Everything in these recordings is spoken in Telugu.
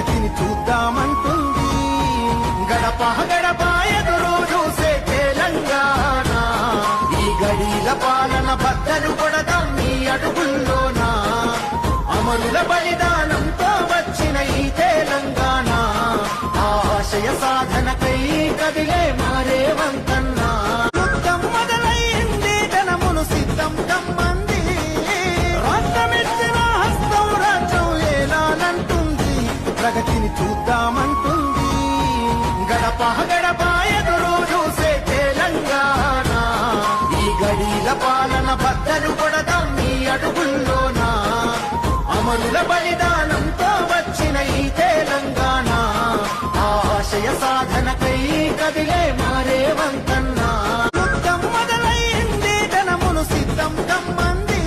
ప్రగతిని చూద్దామంటుంది. గడప గడప ఎదురు చూసే తెలంగాణ, ఈ గడిల పాలన బద్దలు కొడదాం నీ అడుగుల్లోనా. అమరుల బలిదానంతో వచ్చిన ఈ తెలంగాణ, ఆశయ సాధనకై కదిలే మారే వంతన్నా. యుద్ధం మొదలైంది, జనమును సిద్ధం కమ్మంది. రాష్ట్రమిచ్చిన హస్తం రాజ్యం ఏలానంటుంది. ప్రగతిని చూద్దామంటుంది. గడప గడప ఎదురు చూసే తెలంగాణ, ఈ గడిల పాలన బద్దలు కొడదాం నీ అడుగుల్లోనా. అమరుల బలిదానంతో వచ్చిన ఈ తెలంగాణ, ఆశయ సాధనకై కదిలే మారే వంతన్నా. యుద్ధం మొదలైంది, జనమును సిద్ధం కమ్మంది.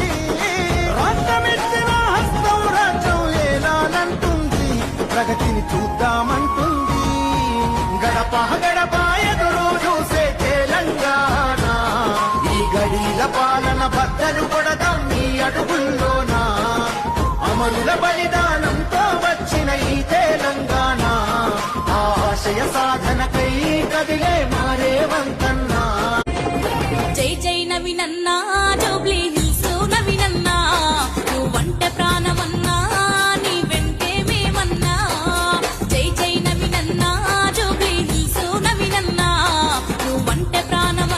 రాష్ట్రమిచ్చిన హస్తం రాజ్యం ఏలానంటుంది. ప్రగతిని చూద్దామంటుంది. గడప గడప ఎదురు చూసే తెలంగాణ, ఈ గడిల పాలన బద్దలు కొడదాం నీ అడుగుల్లోనా. అమరుల బలిదానంతో వచ్చిన ఈ తెలంగాణ, ఆశయ సాధనకై కదిలే మారే వంతన్నా. జై జై నవీనన్నా